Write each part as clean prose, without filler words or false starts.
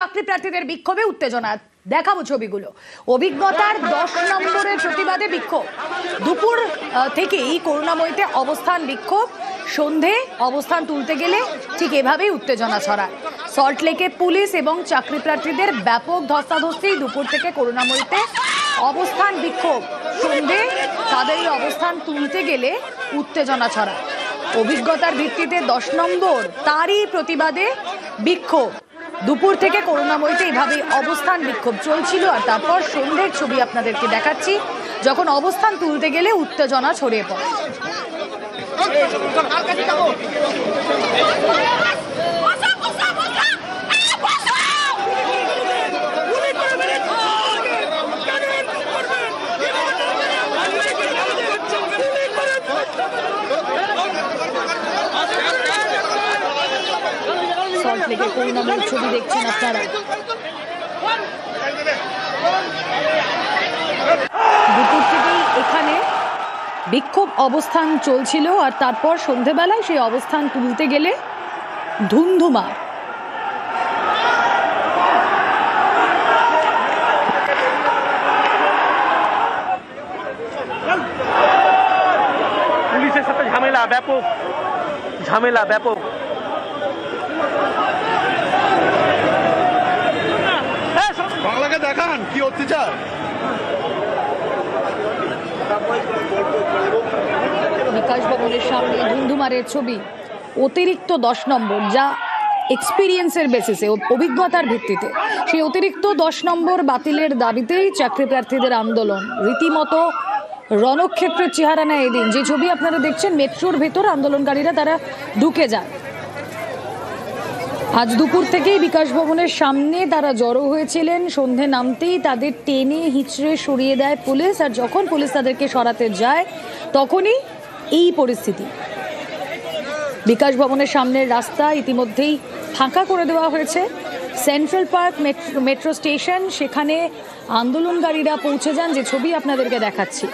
চাকরি প্রার্থীদের বিক্ষোভে উত্তেজনা দেখাবো ছবিগুলো। অভিজ্ঞতার 10 নম্বরের প্রতিবাদে বিক্ষোভ। দুপুর থেকেই করুণাময়ীতে অবস্থান বিক্ষোভ, সন্ধে অবস্থান তুলতে গেলে ঠিক এভাবেই উত্তেজনা ছড়ায়। সল্টলেকে পুলিশ এবং চাকরি প্রার্থীদের ব্যাপক ধস্তাধস্তি। দুপুর থেকে করুণাময়ীতে অবস্থান বিক্ষোভ, সন্ধে তাদের এই অবস্থান তুলতে গেলে উত্তেজনা ছড়ায়। অভিজ্ঞতার ভিত্তিতে 10 নম্বর তারই প্রতিবাদে বিক্ষোভ। দুপুর থেকে করুণাময়ীতে এইভাবে অবস্থান বিক্ষোভ চলছিল, আর তারপর সন্ধ্যের ছবি আপনাদেরকে দেখাচ্ছি, যখন অবস্থান তুলতে গেলে উত্তেজনা ছড়িয়ে পড়ে। সল্টলেকের করুণাময়ীর ছবি দেখছেন আপনারা। দুপুর থেকেই এখানে বিক্ষোভ অবস্থান চলছিল, আর তারপর সন্ধেবেলায় সেই অবস্থান তুলতে গেলে ধুন্ধুমা। পুলিশের সাথে ঝামেলা, ব্যাপক ঝামেলা, ব্যাপক। বাংলাকে দেখান কি অত্যাচার। বিকাশ ভবনের সামনে ধুন্ধুমারের ছবি। অতিরিক্ত 10 নম্বর, যা এক্সপিরিয়েন্সের বেসিসে, অভিজ্ঞতার ভিত্তিতে, সেই অতিরিক্ত 10 নম্বর বাতিলের দাবিতেই চাকরি প্রার্থীদের আন্দোলন। রীতিমতো রণক্ষেত্রের চেহারা নেয় এদিন। যে ছবি আপনারা দেখছেন, মেট্রোর ভেতর আন্দোলনকারীরা তারা ঢুকে যায়। আজ দুপুর থেকেই বিকাশ ভবনের সামনে তারা জড়ো হয়েছিলেন। সন্ধে নামতেই তাদের টেনে হিঁচড়ে সরিয়ে দেয় পুলিশ, আর যখন পুলিশ তাদেরকে সরাতে যায় তখনই এই পরিস্থিতি। বিকাশ ভবনের সামনের রাস্তা ইতিমধ্যেই ফাঁকা করে দেওয়া হয়েছে। সেন্ট্রাল পার্ক মেট্রো স্টেশন, সেখানে আন্দোলনকারীরা পৌঁছে যান, যে ছবি আপনাদেরকে দেখাচ্ছি।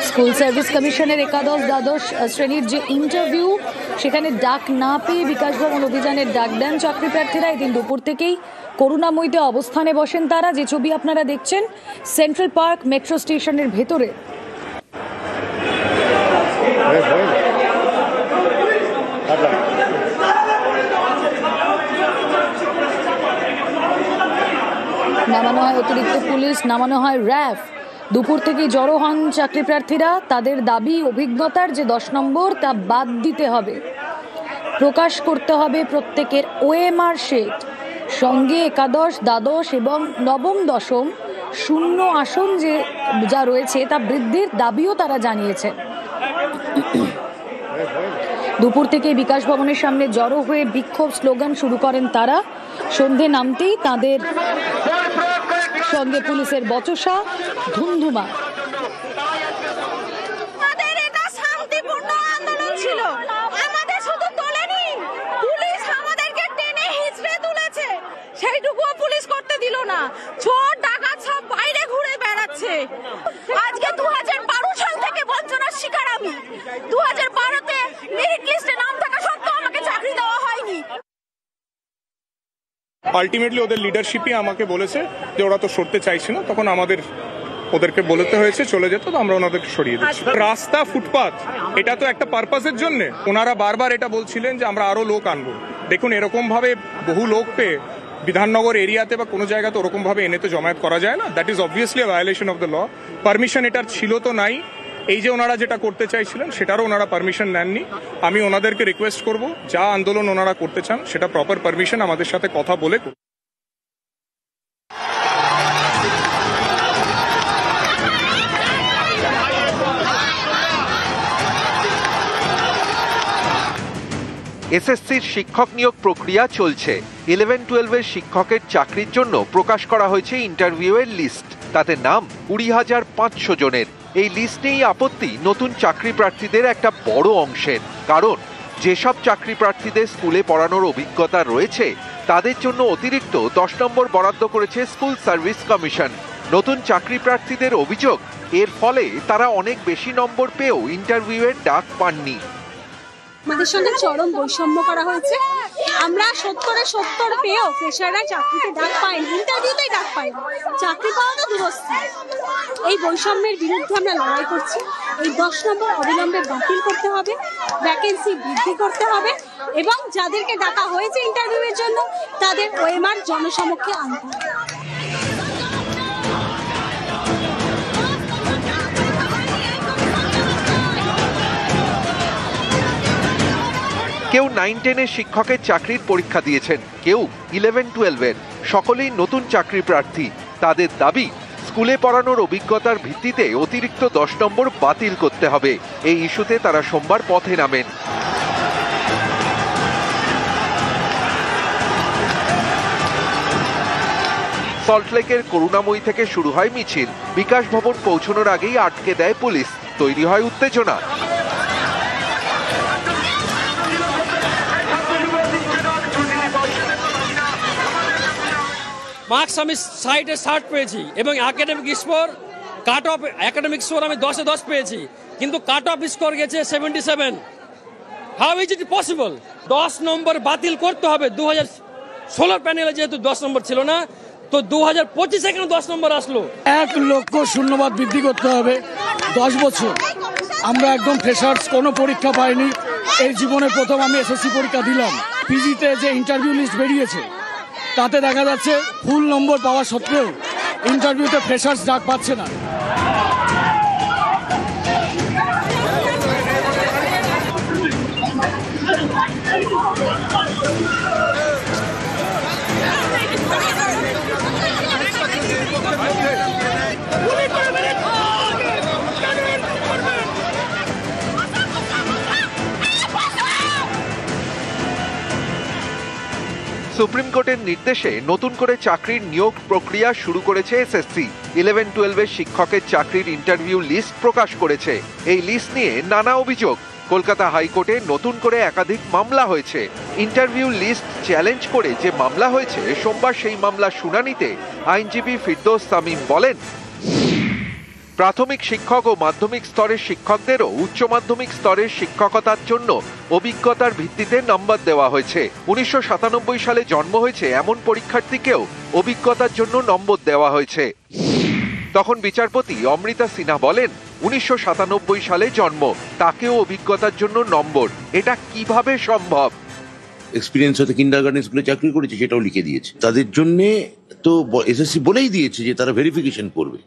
স্কুল সার্ভিস কমিশনের একাদশ দ্বাদশ শ্রেণীর যে ইন্টারভিউ, সেখানে ডাক না পেয়ে বিকাশ ভবন অভিযানের ডাক দেন চাকরি প্রার্থীরা। এদিন দুপুর থেকেই করুণাময়ীতে অবস্থানে বসেন তারা, যে ছবি আপনারা দেখছেন সেন্ট্রাল পার্ক মেট্রো স্টেশনের ভেতরে। নামানো হয় অতিরিক্ত পুলিশ, নামানো হয় র্যাব। দুপুর থেকেই জড়ো হন চাকরি প্রার্থীরা। তাদের দাবি, অভিজ্ঞতার যে 10 নম্বর তা বাদ দিতে হবে, প্রকাশ করতে হবে প্রত্যেকের ওএমআর শিট, সঙ্গে একাদশ দ্বাদশ এবং নবম দশম শূন্য আসন যা রয়েছে তা বৃদ্ধির দাবিও তারা জানিয়েছে। দুপুর থেকে বিকাশ ভবনের সামনে জড়ো হয়ে বিক্ষোভ স্লোগান শুরু করেন তারা। সন্ধে নামতেই তাদের সঙ্গে পুলিশের বচসা, ধুন্ধুমা। সেইটুকুও পুলিশ করতে দিল না। চোর ডাকাত সব বাইরে ঘুরে বেড়াচ্ছে। আজকে 2012 সাল থেকে বঞ্চনার শিকার আমি। 2012-তে মেরিট লিস্টে নাম থাকা সত্ত্বেও আমাকে চাকরি দেওয়া হয়নি। আলটিমেটলি ওদের লিডারশিপই আমাকে বলেছে যে ওরা তো সরতে চাইছে না, তখন ওদেরকে বলতে হয়েছে চলে যেত, তো আমরা ওনাদেরকে সরিয়ে দিচ্ছি। রাস্তা, ফুটপাথ, এটা তো একটা পারপাসের জন্য। ওনারা বারবার এটা বলছিলেন যে আমরা আরো লোক আনবো। দেখুন, এরকম ভাবে বহু লোক পেয়ে বিধাননগর এরিয়াতে বা কোনো জায়গাতে ওরকম ভাবে এনে তো জমায়েত করা যায় না। That is obviously violation of the law. Permission এটার ছিল তো নাই। এই যে ওনারা যেটা করতে চাইছিলেন সেটারও ওনারা পারমিশন নেননি। আমি ওনাদেরকে রিকোয়েস্ট করব, যা আন্দোলন ওনারা করতে চান সেটা প্রপার পারমিশন আমাদের সাথে কথা বলে। এসএসসির শিক্ষক নিয়োগ প্রক্রিয়া চলছে। 11-12 শিক্ষকের চাকরির জন্য প্রকাশ করা হয়েছে ইন্টারভিউয়ের লিস্ট। তাতে নাম 20,500 জনের। এই লিস্ট নিয়েই আপত্তি নতুন চাকরি প্রার্থীদের একটা বড় অংশের। কারণ যেসব চাকরি প্রার্থীদের স্কুলে পড়ানোর অভিজ্ঞতা রয়েছে তাদের জন্য অতিরিক্ত 10 নম্বর বরাদ্দ করেছে স্কুল সার্ভিস কমিশন। নতুন চাকরি প্রার্থীদের অভিযোগ, এর ফলে তারা অনেক বেশি নম্বর পেয়েও ইন্টারভিউয়ের ডাক পাননি। আমাদের সঙ্গে চরম বৈষম্য করা হয়েছে আমরা 70-70 পেয়েও ফ্রেশাররা চাকরিতে ডাক পাইনি, ইন্টারভিউতেই ডাক পাইনি, চাকরি পাওয়া তো দূরস্থ। এই বৈষম্যের বিরুদ্ধে আমরা লড়াই করছি। এই 10 নম্বর অবিলম্বে বাতিল করতে হবে, ভ্যাকেন্সি বৃদ্ধি করতে হবে এবং যাদেরকে ডাকা হয়েছে ইন্টারভিউয়ের জন্য তাদের ওএমআর জনসমক্ষে আনতে হবে। কেউ 9-10 শিক্ষকের চাকরির পরীক্ষা দিয়েছেন, কেউ 11-12 সকলেই নতুন চাকরি প্রার্থী। তাদের দাবি স্কুলে পড়ানোর অভিজ্ঞতার ভিত্তিতে অতিরিক্ত 10 নম্বর বাতিল করতে হবে। এই ইস্যুতে তারা সোমবার পথে নামেন। সল্টলেকের করুণাময়ী থেকে শুরু হয় মিছিল। বিকাশ ভবন পৌঁছানোর আগেই আটকে দেয় পুলিশ। তৈরি হয় উত্তেজনা। মার্কস আমি 60 পেয়েছি এবং academic score cut off academic score আমি 10-এ 10 পেয়েছি, কিন্তু কাট অফ স্কোর গেছে 77। How is it possible? 10 নম্বর বাতিল করতে হবে। 2016 প্যানেলে যেহেতু 10 নম্বর ছিল না, তো 2025 কেন 10 নম্বর আসলো? 1 লক্ষ শূন্যবাদ বৃদ্ধি করতে হবে। 10 বছর আমরা একদম ফ্রেশার্স, কোনো পরীক্ষা পাইনি। এই জীবনে প্রথম আমি এসএসসি পরীক্ষা দিলাম। পিজিতে যে ইন্টারভিউ লিস্ট বেরিয়েছে তাতে দেখা যাচ্ছে ফুল নম্বর পাওয়া সত্ত্বেও ইন্টারভিউতে ফ্রেশার্স ডাক পাচ্ছে না। সুপ্রিম কোর্টের নির্দেশে নতুন করে চাকরির নিয়োগ প্রক্রিয়া শুরু করেছে এসএসসি। 11-12 শিক্ষকের চাকরির ইন্টারভিউ লিস্ট প্রকাশ করেছে। এই লিস্ট নিয়ে নানা অভিযোগ। কলকাতা হাইকোর্টে নতুন করে একাধিক মামলা হয়েছে। ইন্টারভিউ লিস্ট চ্যালেঞ্জ করে যে মামলা হয়েছে, সোমবার সেই মামলা শুনানিতে আইনজীবী ফিরদৌস তামিম বলেন, প্রাথমিক শিক্ষক ও মাধ্যমিক স্তরের শিক্ষকদেরও উচ্চ মাধ্যমিক স্তরের শিক্ষকতার জন্য অভিজ্ঞতার ভিত্তিতে নম্বর দেওয়া হয়েছে। 1997 সালে জন্ম হয়েছে এমন পরীক্ষার্থীকেও অভিজ্ঞতার জন্য নম্বর দেওয়া হয়েছে। তখন বিচারপতি অমৃতা সিনহা বলেন, 1997 সালে জন্ম, তাকেও অভিজ্ঞতার জন্য নম্বর, এটা কিভাবে সম্ভব? এক্সপিরিয়েন্স হতে কিন্ডারগার্টেন স্কুলে চাকরি করেছে সেটাও লিখে দিয়েছে। তাদের জন্য তো এসএসসি বলেই দিয়েছে যে তারা ভেরিফিকেশন করবে,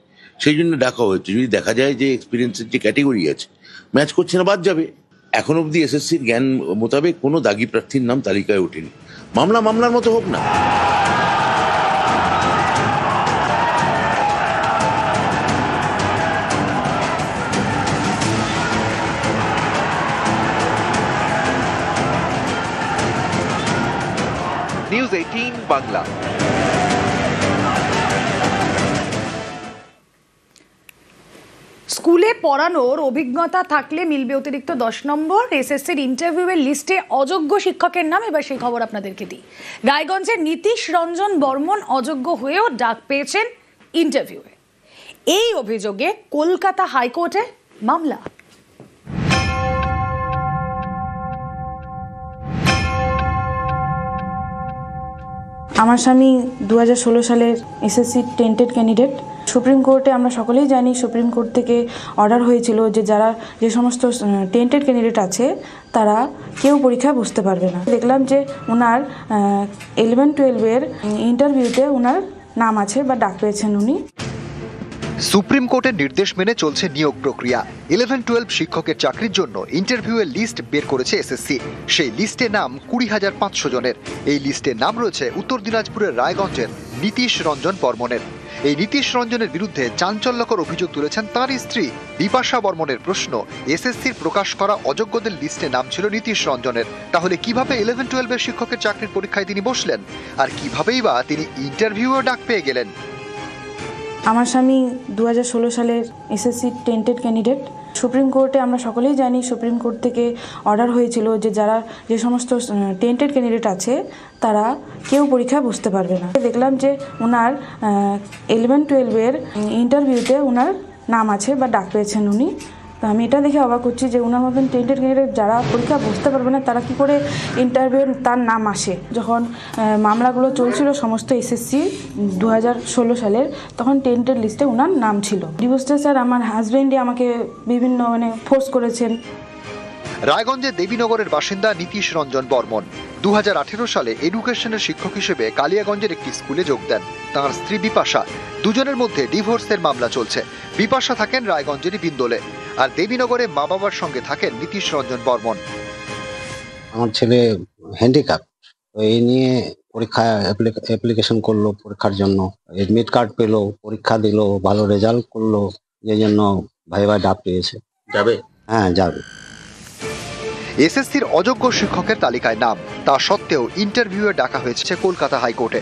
সেই জন্য ডাকা হয়েছে। যদি দেখা যায় যে এক্সপিরিয়েন্সের যে ক্যাটেগরি আছে ম্যাচ করছে না, বাদ যাবে। এখন অবধি এসএসসির জ্ঞান মোতাবেক কোনো দাগি প্রার্থীর নাম তালিকায় ওঠেনি। মামলার মতো হোক না। নিউজ 18 বাংলা। স্কুলে পড়ানোর অভিজ্ঞতা থাকলে মিলবে অতিরিক্ত 10 নম্বর। এসএসসির ইন্টারভিউয়ের লিস্টে অযোগ্য শিক্ষকের নাম। এবার সেই খবর আপনাদেরকে দিই। রায়গঞ্জের নীতিশ রঞ্জন বর্মন অযোগ্য হয়েও ডাক পেয়েছেন ইন্টারভিউয়ে। এই অভিযোগে কলকাতা হাইকোর্টে মামলা। আমার স্বামী 2016 সালের এসএসসি টেন্টেড ক্যান্ডিডেট। সুপ্রিম কোর্টে আমরা সকলেই জানি, সুপ্রিম কোর্ট থেকে অর্ডার হয়েছিল যে যে সমস্ত টেন্টেড ক্যান্ডিডেট আছে তারা কেউ পরীক্ষায় বসতে পারবে না। দেখলাম যে ওনার 11-12 ইন্টারভিউতে ওনার নাম আছে বা ডাক পেয়েছেন উনি। সুপ্রিম কোর্টের নির্দেশ মেনে চলছে নিয়োগ প্রক্রিয়া। 11-12 শিক্ষকের চাকরির জন্য ইন্টারভিউয়ের লিস্ট বের করেছে এসএসসি। সেই লিস্টে নাম 20,500 জনের। এই লিস্টে নাম রয়েছে উত্তর দিনাজপুরের রায়গঞ্জের নীতিশ রঞ্জন বর্মনের। এই নীতিশ রঞ্জনের বিরুদ্ধে চাঞ্চল্যকর অভিযোগ তুলেছেন তাঁর স্ত্রী বিপাশা বর্মনের। প্রশ্ন, এসএসসির প্রকাশ করা অযোগ্যদের লিস্টে নাম ছিল নীতিশ রঞ্জনের। তাহলে কিভাবে 11-12 শিক্ষকের চাকরির পরীক্ষায় তিনি বসলেন, আর কিভাবেই বা তিনি ইন্টারভিউও ডাক পেয়ে গেলেন? আমার স্বামী 2016 সালের এসএসসি টেন্টেড ক্যান্ডিডেট। সুপ্রিম কোর্টে আমরা সকলেই জানি, সুপ্রিম কোর্ট থেকে অর্ডার হয়েছিল যে যে সমস্ত টেন্টেড ক্যান্ডিডেট আছে তারা কেউ পরীক্ষায় বসতে পারবে না। দেখলাম যে ওনার 11-12 ইন্টারভিউতে ওনার নাম আছে বা ডাক পেয়েছেন উনি। তো আমি এটা দেখে অবাক হচ্ছি যে ওনার মতন টেন্টেড ক্যান্ডিডেট যারা পরীক্ষা বসতে পারবে না তারা কি করে ইন্টারভিউ তার নাম আসে। যখন মামলাগুলো চলছিল সমস্ত এসএসসি 2016 সালের, তখন টেন্টেড লিস্টে ওনার নাম ছিল। ডিভোর্সটা স্যার আমার হাজব্যান্ডই আমাকে বিভিন্ন ফোর্স করেছেন। রায়গঞ্জের দেবীনগরের বাসিন্দা নীতিশ রঞ্জন বর্মন 2018 সালে এডুকেশনের শিক্ষক হিসেবে কালিয়াগঞ্জের একটি স্কুলে যোগ দেন। তাঁর স্ত্রী বিপাশা, দুজনের মধ্যে ডিভোর্সের মামলা চলছে। বিপাশা থাকেন রায়গঞ্জেরই বিন্দোলে, আর দেবীনগরে মা বাবার সঙ্গে থাকেন নীতিশ রঞ্জন বর্মন। আমার ছেলে হ্যান্ডিক্যাপ, তো এই নিয়ে পরীক্ষা অ্যাপ্লিকেশন করলো পরীক্ষার জন্য, এডমিট কার্ড পেলো, পরীক্ষা দিল, ভালো রেজাল্ট করলো, যে জন্য ভাইবা ডাক পেয়েছে। যাবে? হ্যাঁ যাবে। এসএসসির অযোগ্য শিক্ষকের তালিকায় নাম, তা সত্ত্বেও ইন্টারভিউয়ে ডাকা হয়েছে কলকাতা হাইকোর্টে।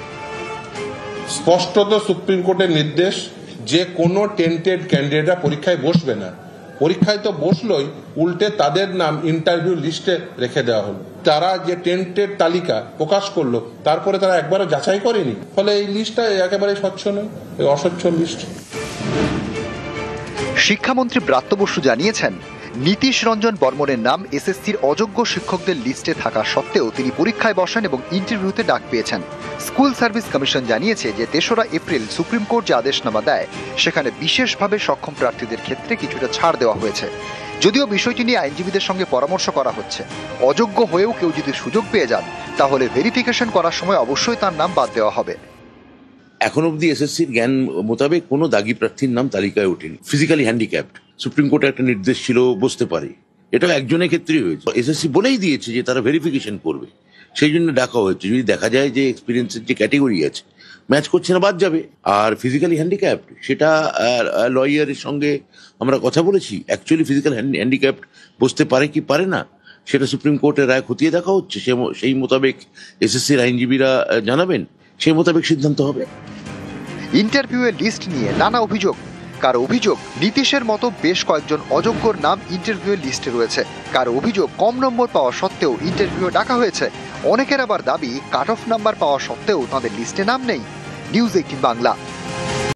স্পষ্টত সুপ্রিম কোর্টের নির্দেশ যে কোনো টেন্টেড ক্যান্ডিডেটরা পরীক্ষায় বসবে না। পরীক্ষায় তো বসলোই, উল্টে তাদের নাম ইন্টারভিউ লিস্টে রেখে দেওয়া হলো। তারা যে টেন্টেড তালিকা প্রকাশ করলো তারপরে তারা একবারও যাচাই করেনি, ফলে এই লিস্টটা একেবারে স্বচ্ছ নয়, অস্বচ্ছ লিস্ট। শিক্ষামন্ত্রী ব্রাত্য বসু জানিয়েছেন, নীতিশ রঞ্জন বর্মনের নাম এসএসসির অযোগ্য শিক্ষকদের লিস্টে থাকা সত্ত্বেও তিনি পরীক্ষায় বসেন এবং ইন্টারভিউতে ডাক পেয়েছেন। স্কুল সার্ভিস কমিশন জানিয়েছে যে 3রা এপ্রিল সুপ্রিম কোর্ট যে আদেশনামা দেয় সেখানে বিশেষভাবে সক্ষম প্রার্থীদের ক্ষেত্রে কিছুটা ছাড় দেওয়া হয়েছে। যদিও বিষয়টি নিয়ে আইনজীবীদের সঙ্গে পরামর্শ করা হচ্ছে। অযোগ্য হয়েও কেউ যদি সুযোগ পেয়ে যান তাহলে ভেরিফিকেশন করার সময় অবশ্যই তার নাম বাদ দেওয়া হবে। এখন অব্দি এসএসসির জ্ঞান মোতাবেক কোনো দাগি প্রার্থীর নাম তালিকায় ওঠেনি। ফিজিক্যালি হ্যান্ডিক্যাপড, সুপ্রিম কোর্টে একটা নির্দেশ ছিল বসতে পারে, এটা একজনের ক্ষেত্রেই হয়েছে। এসএসসি বলেই দিয়েছে যে তারা ভেরিফিকেশন করবে, সেই জন্য ডাকা হয়েছে। যদি দেখা যায় যে এক্সপিরিয়েন্সের যে ক্যাটেগরি আছে ম্যাচ করছে না, বাদ যাবে। আর ফিজিক্যালি হ্যান্ডিক্যাপড, সেটা লয়ারের সঙ্গে আমরা কথা বলেছি। অ্যাকচুয়ালি ফিজিক্যাল হ্যান্ডিক্যাপড বসতে পারে কি পারে না সেটা সুপ্রিম কোর্টের রায় খতিয়ে দেখা হচ্ছে। সেই মোতাবেক এসএসসির আইনজীবীরা জানাবেন, সেই মোতাবেক সিদ্ধান্ত হবে। ইন্টারভিউয়ের লিস্ট নিয়ে নানা অভিযোগ। কারো অভিযোগ নীতিশের মতো বেশ কয়েকজন অযোগ্যর নাম ইন্টারভিউয়ের লিস্টে রয়েছে। কারো অভিযোগ কম নম্বর পাওয়া সত্ত্বেও ইন্টারভিউ ডাকা হয়েছে। অনেকের আবার দাবি কাট অফ নাম্বার পাওয়া সত্ত্বেও তাদের লিস্টে নাম নেই। নিউজ 18 বাংলা।